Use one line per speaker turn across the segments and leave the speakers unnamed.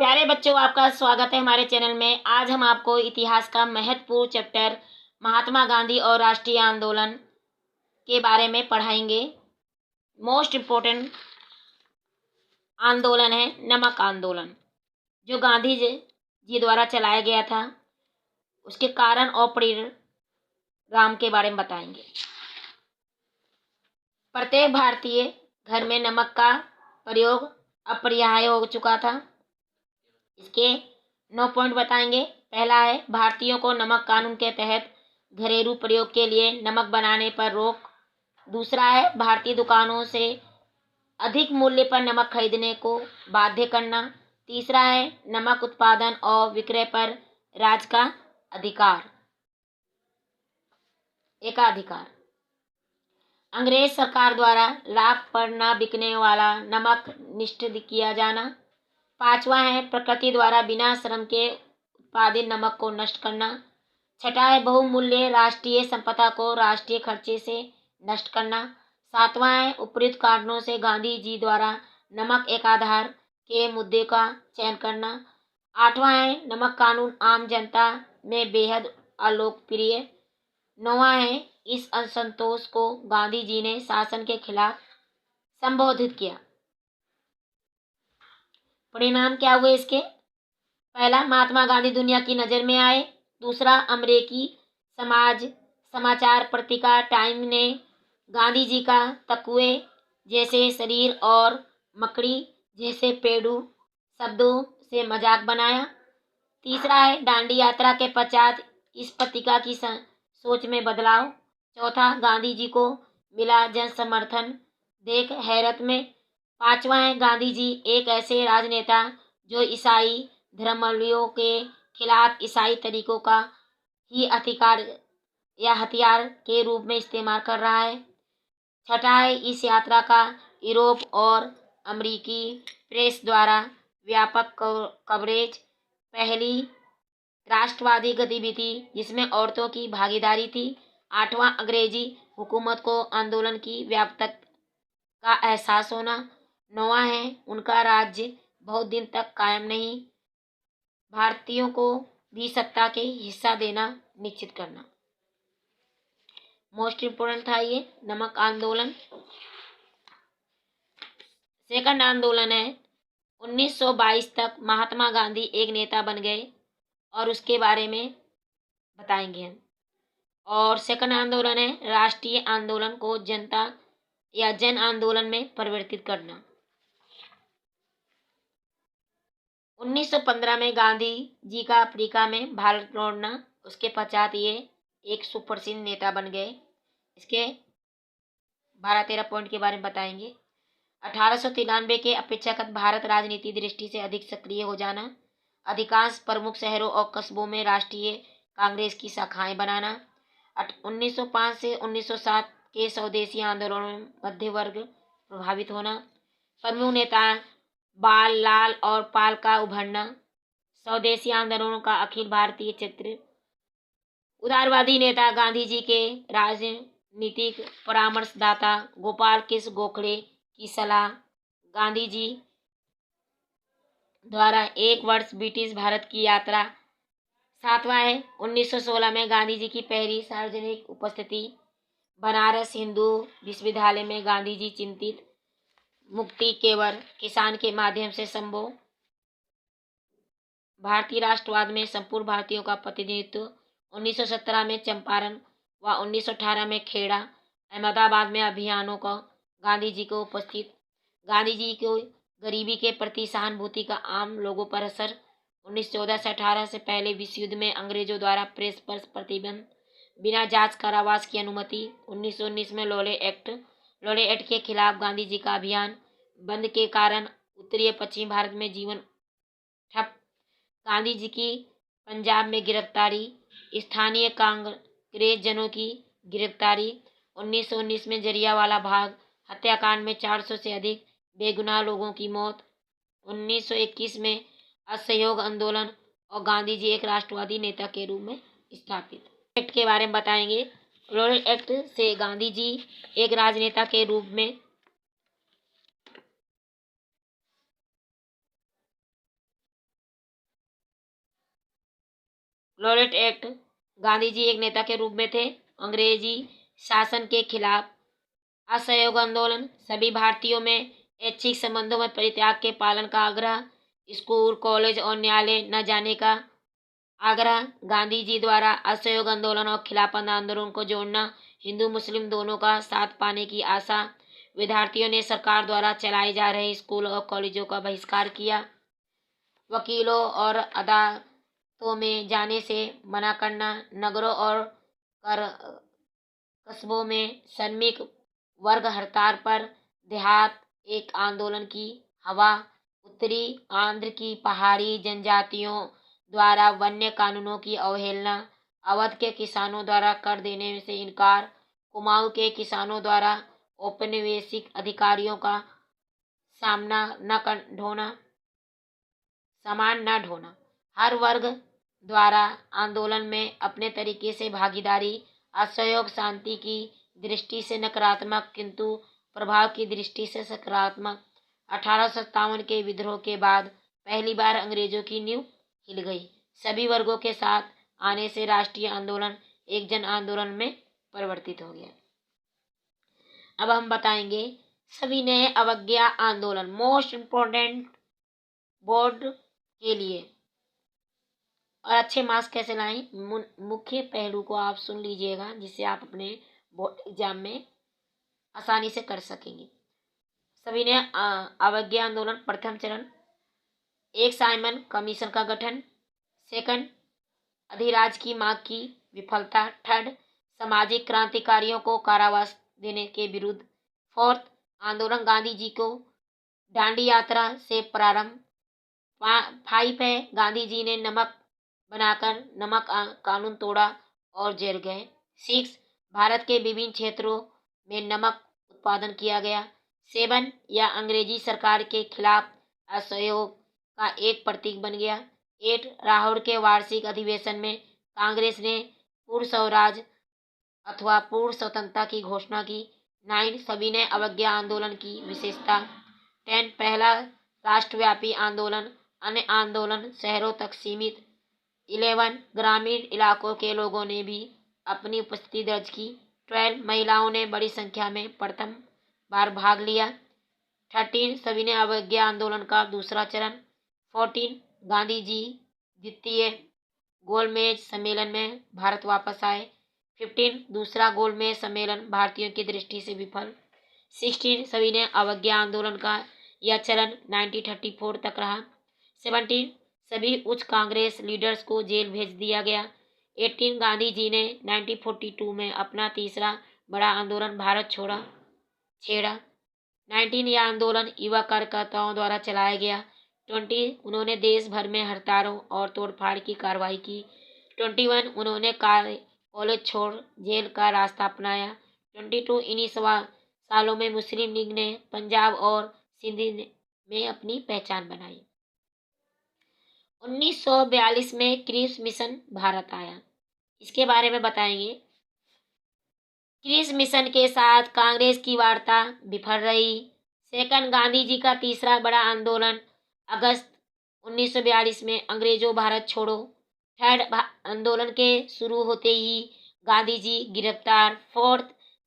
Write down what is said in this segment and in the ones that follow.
प्यारे बच्चों, आपका स्वागत है हमारे चैनल में। आज हम आपको इतिहास का महत्वपूर्ण चैप्टर महात्मा गांधी और राष्ट्रीय आंदोलन के बारे में पढ़ाएंगे। मोस्ट इम्पोर्टेंट आंदोलन है नमक आंदोलन, जो गांधी जी द्वारा चलाया गया था। उसके कारण और परिणाम के बारे में बताएंगे। प्रत्येक भारतीय घर में नमक का प्रयोग अपरिहार्य हो चुका था। इसके 9 पॉइंट बताएंगे। पहला है भारतीयों को नमक कानून के तहत घरेलू प्रयोग के लिए नमक बनाने पर रोक। दूसरा है भारतीय दुकानों से अधिक मूल्य पर नमक खरीदने को बाध्य करना। तीसरा है नमक उत्पादन और विक्रय पर राज्य का एकाधिकार। अंग्रेज सरकार द्वारा लाभ पर न बिकने वाला नमक निषिद्ध किया जाना। पांचवा है प्रकृति द्वारा बिना श्रम के उत्पादित नमक को नष्ट करना। छठा है बहुमूल्य राष्ट्रीय संपदा को राष्ट्रीय खर्चे से नष्ट करना। सातवां है उपयुक्त कारणों से गांधी जी द्वारा नमक एकाधिकार के मुद्दे का चयन करना। आठवां है नमक कानून आम जनता में बेहद अलोकप्रिय। नौवां है इस असंतोष को गांधी जी ने शासन के खिलाफ संबोधित किया। परिणाम क्या हुए इसके? पहला, महात्मा गांधी दुनिया की नजर में आए। दूसरा, अमेरिकी समाचार पत्रिका टाइम ने गांधी जी का तकुए जैसे शरीर और मकड़ी जैसे पेड़ू शब्दों से मजाक बनाया। तीसरा है दांडी यात्रा के पश्चात इस पत्रिका की सोच में बदलाव। चौथा, गांधी जी को मिला जन समर्थन देख हैरत में। पांचवा है गांधी जी एक ऐसे राजनेता जो ईसाई धर्मावलंबियों के खिलाफ ईसाई तरीकों का ही हथियार के रूप में इस्तेमाल कर रहा है। छठा है इस यात्रा का यूरोप और अमेरिकी प्रेस द्वारा व्यापक कवरेज। पहली राष्ट्रवादी गतिविधि जिसमें औरतों की भागीदारी थी। आठवां, अंग्रेजी हुकूमत को आंदोलन की व्यापकता का एहसास होना। नौवां है उनका राज्य बहुत दिन तक कायम नहीं, भारतीयों को भी सत्ता के हिस्सा देना निश्चित करना। मोस्ट इम्पोर्टेंट था ये नमक आंदोलन। सेकंड आंदोलन है 1922 तक महात्मा गांधी एक नेता बन गए और उसके बारे में बताएंगे हम। और सेकंड आंदोलन है राष्ट्रीय आंदोलन को जनता या जन आंदोलन में परिवर्तित करना। 1915 में गांधी जी का अफ्रीका में भारत लौटना। उसके पश्चात ये एक सुप्रसिद्ध नेता बन गए। इसके 12-13 पॉइंट के बारे में बताएंगे। 1893 के अपेक्षाकृत भारत राजनीति दृष्टि से अधिक सक्रिय हो जाना। अधिकांश प्रमुख शहरों और कस्बों में राष्ट्रीय कांग्रेस की शाखाएं बनाना। 1905 से 1907 के स्वदेशी आंदोलनों में मध्य वर्ग प्रभावित होना। प्रमुख नेता बाल लाल और पाल का उभरना। स्वदेशी आंदोलनों का अखिल भारतीय चित्र। उदारवादी नेता गांधी जी के राजनीतिक परामर्शदाता गोपाल कृष्ण गोखले की सलाह। गांधी जी द्वारा एक वर्ष ब्रिटिश भारत की यात्रा। सातवां है 1916 में गांधी जी की पहली सार्वजनिक उपस्थिति। बनारस हिंदू विश्वविद्यालय में गांधी जी चिंतित मुक्ति केवल किसान के माध्यम से संभव। भारतीय राष्ट्रवाद में संपूर्ण भारतीयों का प्रतिनिधित्व। 1917 में चंपारण व 1918 में खेड़ा अहमदाबाद में अभियानों का गांधी जी को उपस्थित। गांधी जी को गरीबी के प्रति सहानुभूति का आम लोगों पर असर। 1914 से 18 से पहले विश्व युद्ध में अंग्रेजों द्वारा प्रेस पर प्रतिबंध, बिना जांच कारावास की अनुमति। 1919 में लोले एक्ट के खिलाफ गांधी जी का अभियान। बंद के कारण उत्तरी पश्चिमी भारत में जीवन ठप। गांधी जी की पंजाब में गिरफ्तारी, स्थानीय कांग्रेस जनों की गिरफ्तारी। 1919 में जलियांवाला बाग हत्याकांड में 400 से अधिक बेगुनाह लोगों की मौत। 1921 में असहयोग आंदोलन और गांधी जी एक राष्ट्रवादी नेता के रूप में स्थापित। एक्ट के बारे में बताएंगे। लोले एक्ट से गांधी जी एक राजनेता के रूप में क्लोरेट एक्ट, गांधी जी एक नेता के रूप में थे। अंग्रेजी शासन के खिलाफ असहयोग आंदोलन, सभी भारतीयों में ऐच्छिक संबंधों में परित्याग के पालन का आग्रह, स्कूल कॉलेज और न्यायालय न जाने का आग्रह, गांधी जी द्वारा असहयोग आंदोलन और खिलाफत आंदोलन को जोड़ना, हिंदू मुस्लिम दोनों का साथ पाने की आशा, विद्यार्थियों ने सरकार द्वारा चलाए जा रहे स्कूल और कॉलेजों का बहिष्कार किया, वकीलों और अदालतों में जाने से मना करना, नगरों और कस्बों में श्रमिक वर्ग हड़ताल पर, देहात एक आंदोलन की हवा, उत्तरी आंध्र की पहाड़ी जनजातियों द्वारा वन्य कानूनों की अवहेलना, अवध के किसानों द्वारा कर देने से इनकार, कुमाऊं के किसानों द्वारा औपनिवेशिक अधिकारियों का सामान न ढोना, हर वर्ग द्वारा आंदोलन में अपने तरीके से भागीदारी, असहयोग शांति की दृष्टि से नकारात्मक किंतु प्रभाव की दृष्टि से सकारात्मक। 1857 के विद्रोह के बाद पहली बार अंग्रेजों की नींव हिल गई। सभी वर्गों के साथ आने से राष्ट्रीय आंदोलन एक जन आंदोलन में परिवर्तित हो गया। अब हम बताएंगे सभी नए अवज्ञा आंदोलन, मोस्ट इम्पोर्टेंट बोर्ड के लिए, और अच्छे मार्क्स कैसे लाएं, मुख्य पहलू को आप सुन लीजिएगा जिससे आप अपने बोर्ड एग्जाम में आसानी से कर सकेंगे। सभी ने अवज्ञा आंदोलन, प्रथम चरण, एक साइमन कमीशन का गठन, सेकंड अधिराज की मांग की विफलता, थर्ड सामाजिक क्रांतिकारियों को कारावास देने के विरुद्ध, फोर्थ आंदोलन गांधी जी को दांडी यात्रा से प्रारंभ, फाइव है गांधी जी ने नमक बनाकर नमक कानून तोड़ा और जेल गए, 6 भारत के विभिन्न क्षेत्रों में नमक उत्पादन किया गया, 7 या अंग्रेजी सरकार के खिलाफ असहयोग का एक प्रतीक बन गया, 8 लाहौर के वार्षिक अधिवेशन में कांग्रेस ने पूर्ण स्वराज अथवा पूर्ण स्वतंत्रता की घोषणा की, 9 सभी ने अवज्ञा आंदोलन की विशेषता, 10 पहला राष्ट्रव्यापी आंदोलन, अन्य आंदोलन शहरों तक सीमित, 11 ग्रामीण इलाकों के लोगों ने भी अपनी उपस्थिति दर्ज की, 12 महिलाओं ने बड़ी संख्या में प्रथम बार भाग लिया, 13 सभी ने अवज्ञा आंदोलन का दूसरा चरण, 14 गांधी जी द्वितीय गोलमेज सम्मेलन में भारत वापस आए, 15 दूसरा गोलमेज सम्मेलन भारतीयों की दृष्टि से विफल, 16 सभी ने अवज्ञा आंदोलन का यह चरण 1934 तक रहा, 17 सभी उच्च कांग्रेस लीडर्स को जेल भेज दिया गया, 18 गांधी जी ने 1942 में अपना तीसरा बड़ा आंदोलन भारत छोड़ा छेड़ा, 19 यह आंदोलन युवा कार्यकर्ताओं द्वारा चलाया गया, 20 उन्होंने देश भर में हड़तालों और तोड़फाड़ की कार्रवाई की, 21 उन्होंने कॉलेज छोड़ जेल का रास्ता अपनाया, 22 इन्हीं सालों में मुस्लिम लीग ने पंजाब और सिंध में अपनी पहचान बनाई। 1942 में क्रिप्स मिशन भारत आया, इसके बारे में बताएंगे। क्रिप्स मिशन के साथ कांग्रेस की वार्ता विफल रही। सेकंड गांधी जी का तीसरा बड़ा आंदोलन अगस्त 1942 में अंग्रेजों भारत छोड़ो। थर्ड आंदोलन के शुरू होते ही गांधी जी गिरफ्तार। फोर्थ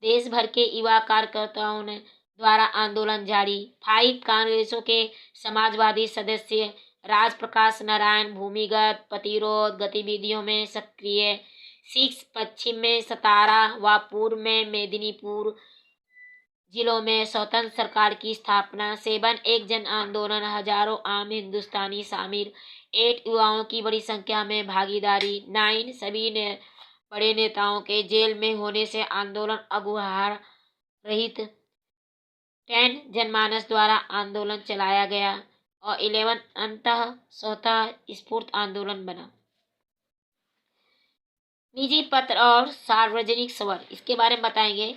देश भर के युवा कार्यकर्ताओं ने द्वारा आंदोलन जारी। 5 कांग्रेसों के समाजवादी सदस्य राज प्रकाश नारायण भूमिगत प्रतिरोध गतिविधियों में सक्रिय। 6 पश्चिम में सतारा व पूर्व में मेदिनीपुर जिलों में स्वतंत्र सरकार की स्थापना। 7 एक जन आंदोलन, हजारों आम हिंदुस्तानी शामिल। 8 युवाओं की बड़ी संख्या में भागीदारी। 9 सभी ने बड़े नेताओं के जेल में होने से आंदोलन अगुहार रहित। 10 जनमानस द्वारा आंदोलन चलाया गया और 11 अंततः स्वतः स्फूर्त आंदोलन बना। निजी पत्र और सार्वजनिक स्वर, इसके बारे में बताएंगे।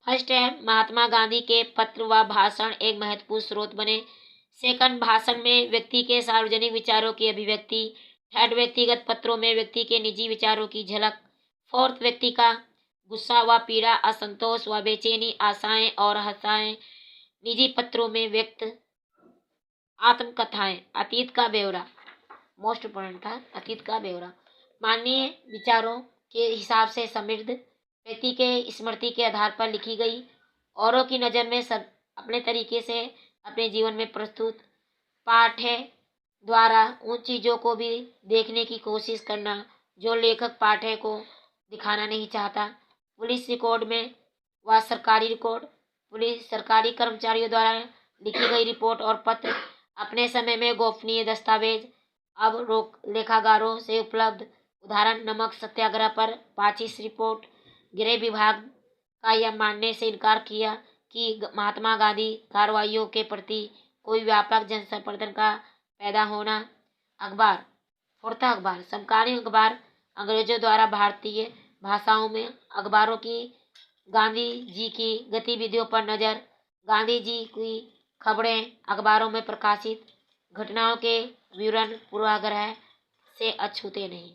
फर्स्ट है महात्मा गांधी के पत्र व भाषण एक महत्वपूर्ण स्रोत बने। सेकंड भाषण में व्यक्ति के सार्वजनिक विचारों की अभिव्यक्ति। थर्ड व्यक्तिगत पत्रों में व्यक्ति के निजी विचारों की झलक। फोर्थ व्यक्ति का गुस्सा व पीड़ा, असंतोष व बेचैनी, आशाएं और हताशाएं निजी पत्रों में व्यक्त। आत्मकथाएं, अतीत का ब्यौरा, मोस्ट इम्पोर्टेंट था अतीत का ब्यौरा। माननीय विचारों के हिसाब से समृद्ध, व्यक्ति के स्मृति के आधार पर लिखी गई, औरों की नज़र में सब अपने तरीके से अपने जीवन में प्रस्तुत पाठ है द्वारा उन चीज़ों को भी देखने की कोशिश करना जो लेखक पाठक को दिखाना नहीं चाहता। पुलिस रिकॉर्ड में व सरकारी रिकॉर्ड, पुलिस सरकारी कर्मचारियों द्वारा लिखी गई रिपोर्ट और पत्र अपने समय में गोपनीय दस्तावेज अब रोक लेखागारों से उपलब्ध। उदाहरण, नमक सत्याग्रह पर पाचिस रिपोर्ट। गृह विभाग का यह मानने से इनकार किया कि महात्मा गांधी कार्रवाइयों के प्रति कोई व्यापक जन समर्थन का पैदा होना। अखबार, फुर्ता अखबार, समकालीन अखबार अंग्रेजों द्वारा भारतीय भाषाओं में अखबारों की गांधी जी की गतिविधियों पर नज़र, गांधी जी की खबरें अखबारों में प्रकाशित घटनाओं के विवरण पूर्वाग्रह से अछूते नहीं।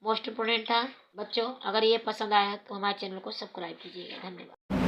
मोस्ट इम्पोर्टेंट था बच्चों। अगर ये पसंद आया तो हमारे चैनल को सब्सक्राइब कीजिएगा। धन्यवाद।